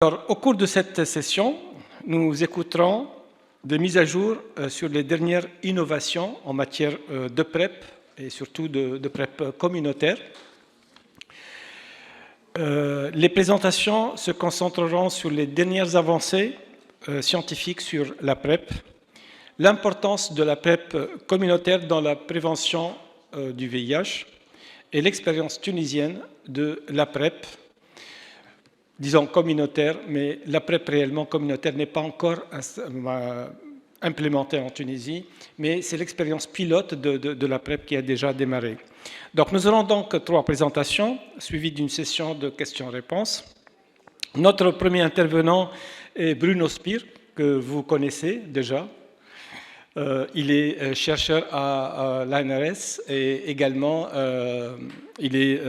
Alors, au cours de cette session, nous écouterons des mises à jour sur les dernières innovations en matière de PrEP et surtout de PrEP communautaire. Les présentations se concentreront sur les dernières avancées scientifiques sur la PrEP, l'importance de la PrEP communautaire dans la prévention du VIH et l'expérience tunisienne de la PrEP, disons communautaire, mais la PrEP réellement communautaire n'est pas encore implémentée en Tunisie, mais c'est l'expérience pilote de la PrEP qui a déjà démarré. Donc nous aurons donc 3 présentations, suivies d'une session de questions-réponses. Notre premier intervenant est Bruno Spier, que vous connaissez déjà. Il est chercheur à l'ANRS et également il est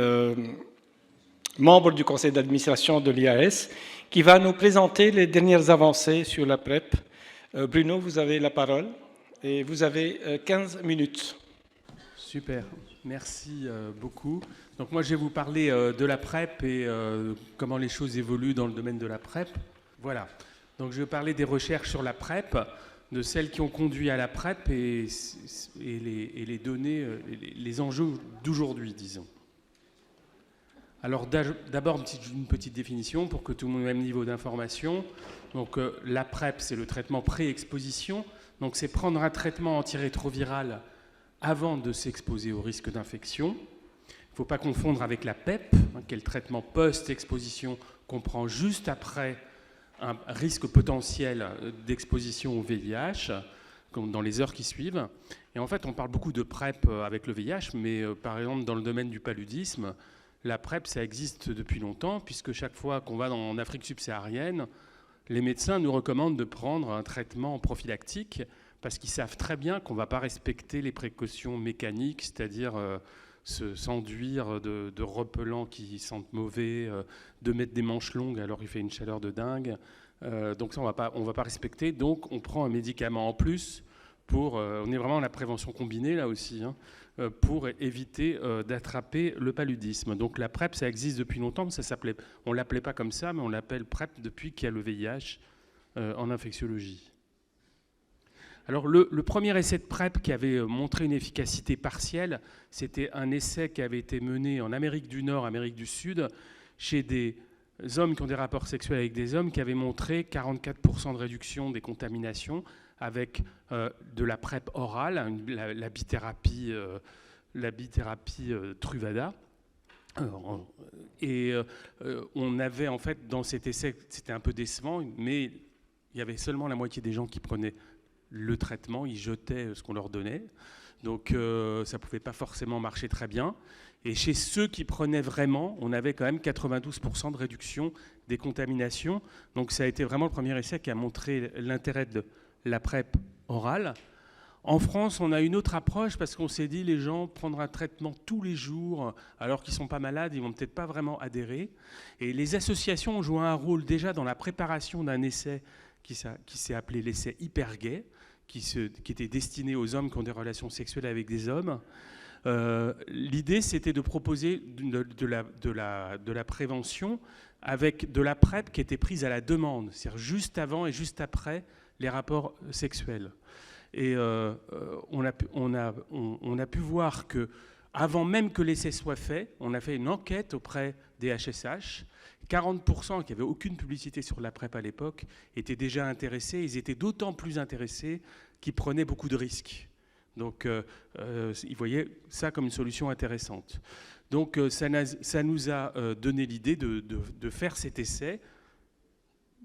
membre du conseil d'administration de l'IAS, qui va nous présenter les dernières avancées sur la PrEP. Bruno, vous avez la parole et vous avez 15 minutes. Super, merci beaucoup. Donc moi je vais vous parler de la PrEP et comment les choses évoluent dans le domaine de la PrEP. Voilà, donc je vais parler des recherches sur la PrEP, de celles qui ont conduit à la PrEP et les données, les enjeux d'aujourd'hui, disons. Alors d'abord une petite définition pour que tout le monde ait le même niveau d'information. Donc la PrEP, c'est le traitement pré-exposition. Donc c'est prendre un traitement antirétroviral avant de s'exposer au risque d'infection. Il ne faut pas confondre avec la PEP, qui est le traitement post-exposition qu'on prend juste après un risque potentiel d'exposition au VIH, comme dans les heures qui suivent. Et en fait, on parle beaucoup de PrEP avec le VIH, mais par exemple, dans le domaine du paludisme, la PrEP, ça existe depuis longtemps, puisque chaque fois qu'on va en Afrique subsaharienne, les médecins nous recommandent de prendre un traitement prophylactique, parce qu'ils savent très bien qu'on ne va pas respecter les précautions mécaniques, c'est-à-dire s'enduire de repellants qui sentent mauvais, de mettre des manches longues alors il fait une chaleur de dingue. Donc ça, on va pas respecter. Donc on prend un médicament en plus pour... on est vraiment dans la prévention combinée là aussi, pour éviter d'attraper le paludisme. Donc la PrEP, ça existe depuis longtemps, mais on ne l'appelait pas comme ça, mais on l'appelle PrEP depuis qu'il y a le VIH en infectiologie. Alors le premier essai de PrEP qui avait montré une efficacité partielle, c'était un essai qui avait été mené en Amérique du Nord, Amérique du Sud, chez des hommes qui ont des rapports sexuels avec des hommes, qui avaient montré 44% de réduction des contaminations avec de la PrEP orale, la bithérapie Truvada. On avait en fait dans cet essai, c'était un peu décevant, mais il y avait seulement la moitié des gens qui prenaient le traitement, ils jetaient ce qu'on leur donnait. Donc ça ne pouvait pas forcément marcher très bien. Et chez ceux qui prenaient vraiment, on avait quand même 92% de réduction des contaminations. Donc ça a été vraiment le premier essai qui a montré l'intérêt de la PrEP orale. En France, on a une autre approche parce qu'on s'est dit les gens prendre un traitement tous les jours alors qu'ils ne sont pas malades, ils ne vont peut-être pas vraiment adhérer. Et les associations ont joué un rôle déjà dans la préparation d'un essai qui s'est appelé l'essai hypergay, qui était destiné aux hommes qui ont des relations sexuelles avec des hommes. L'idée, c'était de proposer de la prévention avec de la PrEP qui était prise à la demande, c'est-à-dire juste avant et juste après les rapports sexuels. Et on a pu voir que, avant même que l'essai soit fait, on a fait une enquête auprès des HSH. 40% qui n'avaient aucune publicité sur la PrEP à l'époque étaient déjà intéressés. Ils étaient d'autant plus intéressés qu'ils prenaient beaucoup de risques. Donc, ils voyaient ça comme une solution intéressante. Donc, ça nous a donné l'idée de faire cet essai,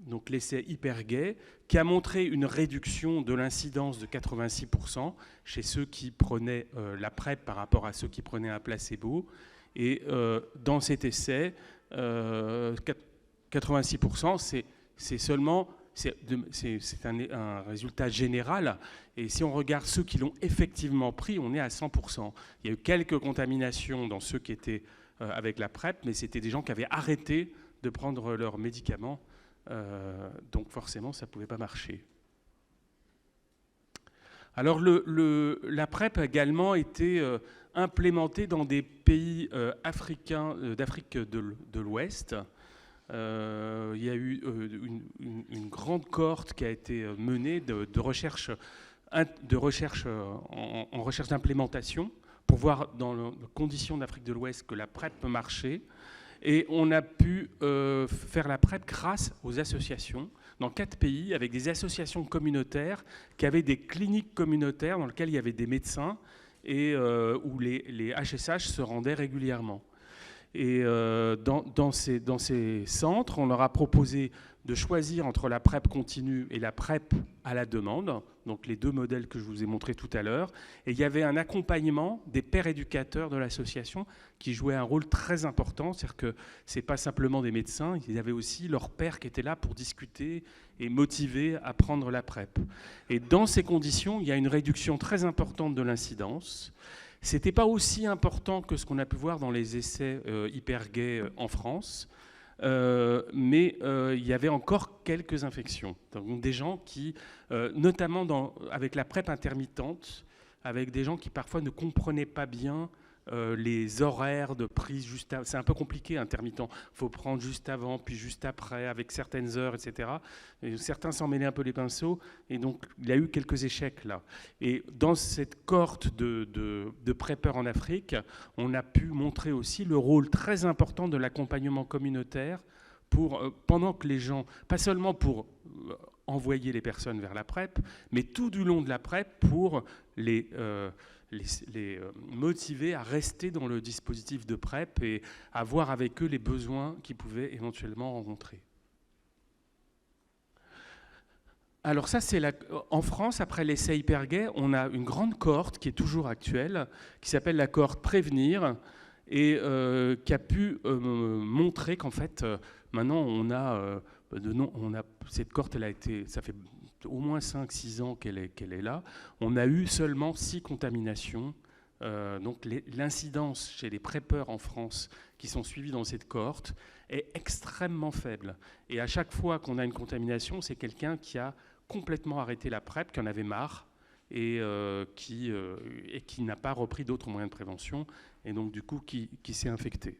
donc l'essai hypergay, qui a montré une réduction de l'incidence de 86% chez ceux qui prenaient la PrEP par rapport à ceux qui prenaient un placebo. Et dans cet essai, 86%, c'est seulement c'est un résultat général. Et si on regarde ceux qui l'ont effectivement pris, on est à 100%. Il y a eu quelques contaminations dans ceux qui étaient avec la PrEP, mais c'était des gens qui avaient arrêté de prendre leurs médicaments. Donc forcément, ça ne pouvait pas marcher. Alors la PrEP a également été implémentée dans des pays africains d'Afrique de l'Ouest. il y a eu une grande cohorte qui a été menée de recherche en recherche d'implémentation pour voir dans les conditions d'Afrique de l'Ouest que la PrEP peut marcher. Et on a pu faire la PrEP grâce aux associations dans 4 pays, avec des associations communautaires qui avaient des cliniques communautaires dans lesquelles il y avait des médecins et où les HSH se rendaient régulièrement. Et dans ces centres, on leur a proposé de choisir entre la PrEP continue et la PrEP à la demande, donc les 2 modèles que je vous ai montrés tout à l'heure. Et il y avait un accompagnement des pères éducateurs de l'association qui jouaient un rôle très important, c'est-à-dire que ce n'est pas simplement des médecins, il y avait aussi leurs pères qui étaient là pour discuter et motiver à prendre la PrEP. Et dans ces conditions, il y a une réduction très importante de l'incidence. Ce n'était pas aussi important que ce qu'on a pu voir dans les essais hyper-gays en France, mais il y avait encore quelques infections. Donc des gens qui, notamment avec la PrEP intermittente, avec des gens qui parfois ne comprenaient pas bien les horaires de prise juste c'est un peu compliqué, intermittent. Il faut prendre juste avant, puis juste après, avec certaines heures, etc. Et certains s'en mêlaient un peu les pinceaux, et donc il y a eu quelques échecs là. Et dans cette cohorte de preppers en Afrique, on a pu montrer aussi le rôle très important de l'accompagnement communautaire pendant que les gens, pas seulement pour envoyer les personnes vers la PrEP, mais tout du long de la PrEP pour les motiver à rester dans le dispositif de PrEP et à voir avec eux les besoins qu'ils pouvaient éventuellement rencontrer. Alors ça, c'est en France, après l'essai hyper-gay, on a une grande cohorte qui est toujours actuelle, qui s'appelle la cohorte Prévenir, et qui a pu montrer qu'en fait, maintenant, cette cohorte, ça fait au moins 5-6 ans qu'elle est là. On a eu seulement 6 contaminations. Donc l'incidence chez les preppers en France qui sont suivis dans cette cohorte est extrêmement faible. Et à chaque fois qu'on a une contamination, c'est quelqu'un qui a complètement arrêté la PrEP, qui en avait marre et qui n'a pas repris d'autres moyens de prévention et donc du coup qui s'est infecté.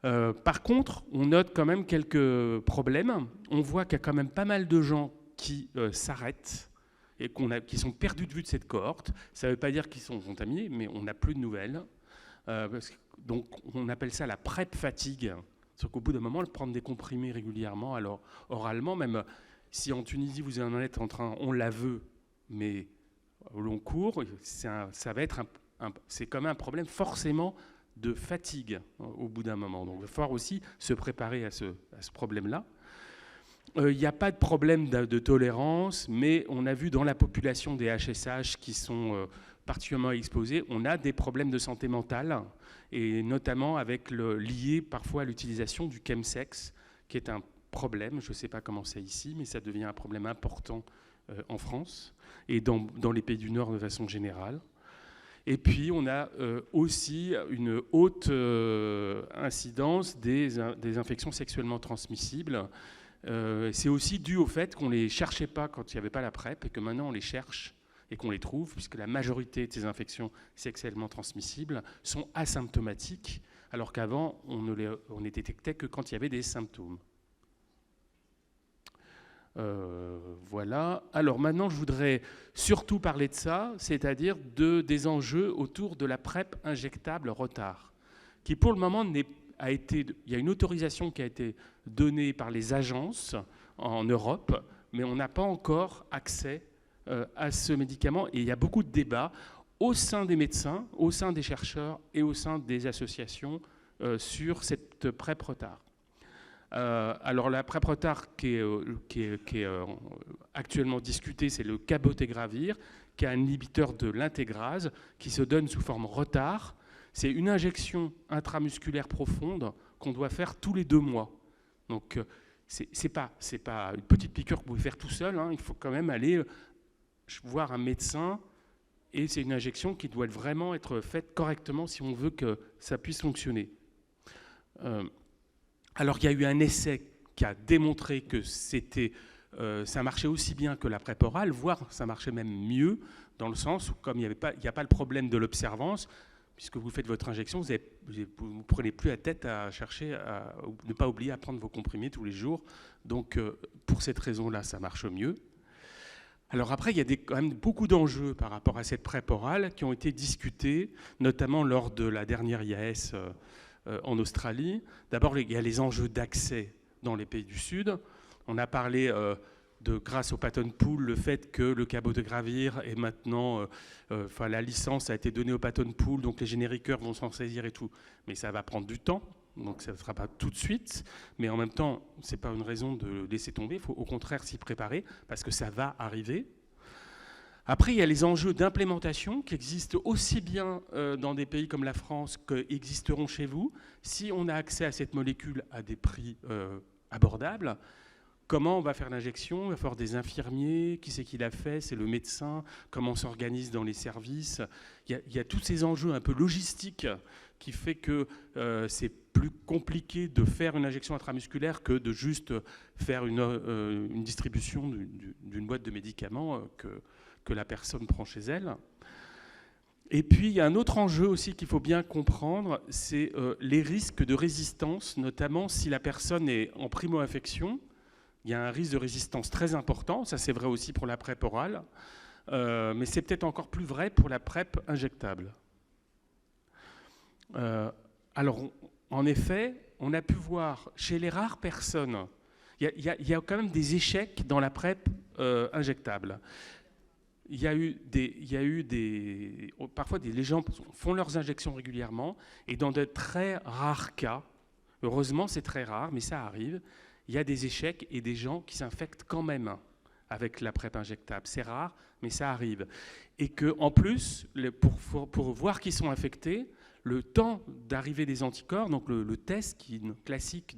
Par contre, on note quand même quelques problèmes. On voit qu'il y a quand même pas mal de gens qui s'arrêtent et qui sont perdus de vue de cette cohorte. Ça ne veut pas dire qu'ils sont contaminés, mais on n'a plus de nouvelles. Donc on appelle ça la PrEP fatigue. C'est qu'au bout d'un moment, prendre des comprimés régulièrement, alors oralement, même si en Tunisie vous en êtes en train, on la veut, mais au long cours, ça va être c'est quand même un problème forcément de fatigue au bout d'un moment. Donc il va falloir aussi se préparer à ce problème-là. Il n'y a pas de problème de tolérance, mais on a vu dans la population des HSH qui sont particulièrement exposés, on a des problèmes de santé mentale, et notamment lié parfois à l'utilisation du chemsex, qui est un problème, je ne sais pas comment c'est ici, mais ça devient un problème important en France, et dans les pays du Nord de façon générale. Et puis, on a aussi une haute incidence des infections sexuellement transmissibles. C'est aussi dû au fait qu'on ne les cherchait pas quand il n'y avait pas la PrEP et que maintenant on les cherche et qu'on les trouve, puisque la majorité de ces infections sexuellement transmissibles sont asymptomatiques, alors qu'avant, on ne les détectait que quand il y avait des symptômes. Voilà. Alors maintenant, je voudrais surtout parler de ça, c'est-à-dire des enjeux autour de la PrEP injectable retard, qui pour le moment il y a une autorisation qui a été donnée par les agences en Europe, mais on n'a pas encore accès à ce médicament, et il y a beaucoup de débats au sein des médecins, au sein des chercheurs et au sein des associations sur cette PrEP retard. Alors la PrEP retard qui est actuellement discutée, c'est le cabotegravir, qui est un inhibiteur de l'intégrase, qui se donne sous forme retard. C'est une injection intramusculaire profonde qu'on doit faire tous les 2 mois. Donc c'est pas une petite piqûre que vous pouvez faire tout seul, hein. Il faut quand même aller voir un médecin, et c'est une injection qui doit vraiment être faite correctement si on veut que ça puisse fonctionner. Alors il y a eu un essai qui a démontré que ça marchait aussi bien que la PrEP orale, voire ça marchait même mieux, dans le sens où comme il n'y a pas le problème de l'observance, puisque vous faites votre injection, vous ne prenez plus la tête à chercher à ne pas oublier à prendre vos comprimés tous les jours. Donc, pour cette raison-là, ça marche mieux. Alors après, il y a quand même beaucoup d'enjeux par rapport à cette PrEP orale qui ont été discutés, notamment lors de la dernière IAS en Australie. D'abord, il y a les enjeux d'accès dans les pays du Sud. On a parlé grâce au patent pool, le fait que le cabotegravir est maintenant, la licence a été donnée au patent pool, donc les génériqueurs vont s'en saisir et tout. Mais ça va prendre du temps. Donc ça ne sera pas tout de suite, mais en même temps, ce n'est pas une raison de laisser tomber, il faut au contraire s'y préparer, parce que ça va arriver. Après, il y a les enjeux d'implémentation qui existent aussi bien dans des pays comme la France qu'existeront chez vous. Si on a accès à cette molécule à des prix abordables, comment on va faire l'injection? Il va falloir des infirmiers, qui c'est qui l'a fait? C'est le médecin, comment on s'organise dans les services. Il y a tous ces enjeux un peu logistiques qui fait que c'est plus compliqué de faire une injection intramusculaire que de juste faire une distribution d'une boîte de médicaments que la personne prend chez elle. Et puis, il y a un autre enjeu aussi qu'il faut bien comprendre, c'est les risques de résistance, notamment si la personne est en primo-infection. Il y a un risque de résistance très important, ça c'est vrai aussi pour la PrEP orale, mais c'est peut-être encore plus vrai pour la PrEP injectable. Alors, en effet, on a pu voir chez les rares personnes, il y a quand même des échecs dans la PrEP injectable. Il y a eu parfois les gens font leurs injections régulièrement, et dans de très rares cas, heureusement c'est très rare, mais ça arrive, il y a des échecs et des gens qui s'infectent quand même avec la PrEP injectable. C'est rare, mais ça arrive. Et qu'en plus, pour voir qu'ils sont infectés, le temps d'arrivée des anticorps, donc le test qui est classique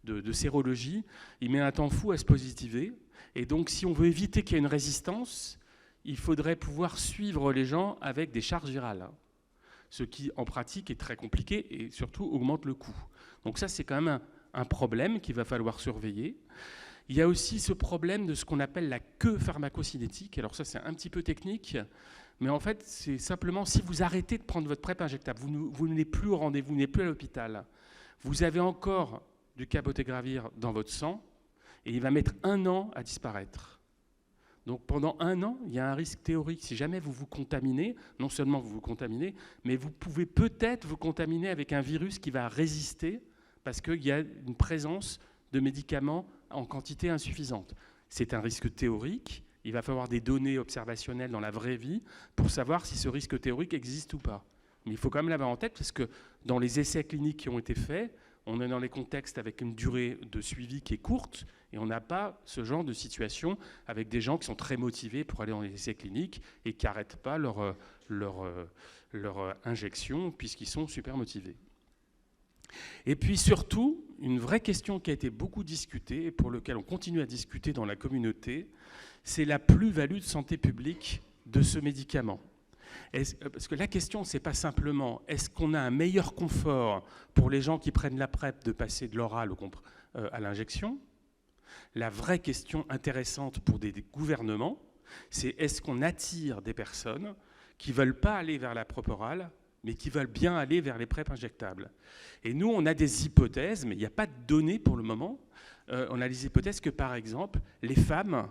de sérologie, il met un temps fou à se positiver. Et donc, si on veut éviter qu'il y ait une résistance, il faudrait pouvoir suivre les gens avec des charges virales. Ce qui, en pratique, est très compliqué et surtout augmente le coût. Donc ça, c'est quand même un problème qu'il va falloir surveiller. Il y a aussi ce problème de ce qu'on appelle la queue pharmacocinétique. Alors ça, c'est un petit peu technique, mais en fait, c'est simplement si vous arrêtez de prendre votre PrEP injectable, vous n'êtes plus au rendez-vous, vous n'êtes plus à l'hôpital, vous avez encore du cabotegravir dans votre sang, et il va mettre 1 an à disparaître. Donc pendant 1 an, il y a un risque théorique. Si jamais vous vous contaminez, non seulement vous vous contaminez, mais vous pouvez peut-être vous contaminer avec un virus qui va résister parce qu'il y a une présence de médicaments en quantité insuffisante. C'est un risque théorique. Il va falloir des données observationnelles dans la vraie vie pour savoir si ce risque théorique existe ou pas. Mais il faut quand même l'avoir en tête parce que dans les essais cliniques qui ont été faits, on est dans les contextes avec une durée de suivi qui est courte et on n'a pas ce genre de situation avec des gens qui sont très motivés pour aller dans les essais cliniques et qui n'arrêtent pas leur injection puisqu'ils sont super motivés. Et puis surtout, une vraie question qui a été beaucoup discutée et pour laquelle on continue à discuter dans la communauté, c'est la plus-value de santé publique de ce médicament. Parce que la question, ce n'est pas simplement est-ce qu'on a un meilleur confort pour les gens qui prennent la PrEP de passer de l'oral à l'injection. La vraie question intéressante pour des gouvernements, c'est est-ce qu'on attire des personnes qui ne veulent pas aller vers la PrEP orale, mais qui veulent bien aller vers les PrEP injectables. Et nous, on a des hypothèses, mais il n'y a pas de données pour le moment. On a des hypothèses que, par exemple, les femmes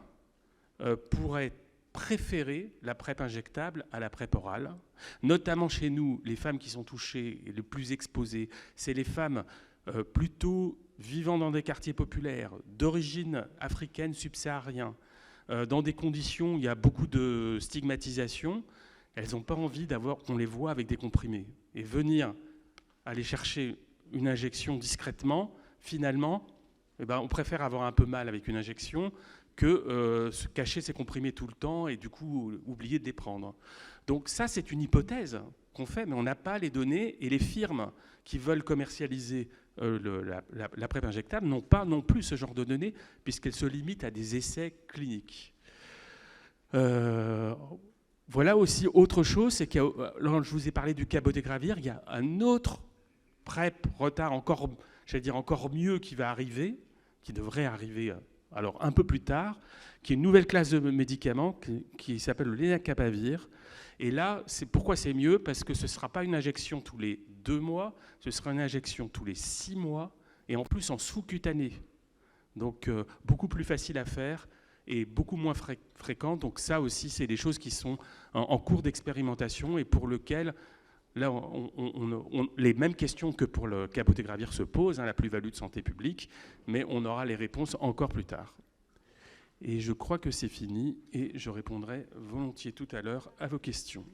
pourraient préférer la PrEP injectable à la PrEP orale. Notamment chez nous, les femmes qui sont touchées et les plus exposées, c'est les femmes plutôt vivant dans des quartiers populaires, d'origine africaine, subsaharienne, dans des conditions où il y a beaucoup de stigmatisation. Elles n'ont pas envie qu'on les voit avec des comprimés. Et venir aller chercher une injection discrètement, finalement, on préfère avoir un peu mal avec une injection que se cacher ses comprimés tout le temps et du coup oublier de les prendre. Donc ça, c'est une hypothèse qu'on fait, mais on n'a pas les données et les firmes qui veulent commercialiser la PrEP injectable n'ont pas non plus ce genre de données puisqu'elles se limitent à des essais cliniques. Voilà aussi autre chose, c'est que je vous ai parlé du cabotegravir, il y a un autre PrEP retard encore mieux qui va arriver, qui devrait arriver alors un peu plus tard, qui est une nouvelle classe de médicaments qui s'appelle le lenacapavir Et là, pourquoi c'est mieux? Parce que ce ne sera pas une injection tous les 2 mois, ce sera une injection tous les 6 mois, et en plus en sous-cutané. Donc beaucoup plus facile à faire et beaucoup moins fréquent. Donc ça aussi, c'est des choses qui sont en cours d'expérimentation et pour lesquelles là, les mêmes questions que pour le cabotegravir se posent, la plus-value de santé publique, mais on aura les réponses encore plus tard. Et je crois que c'est fini et je répondrai volontiers tout à l'heure à vos questions.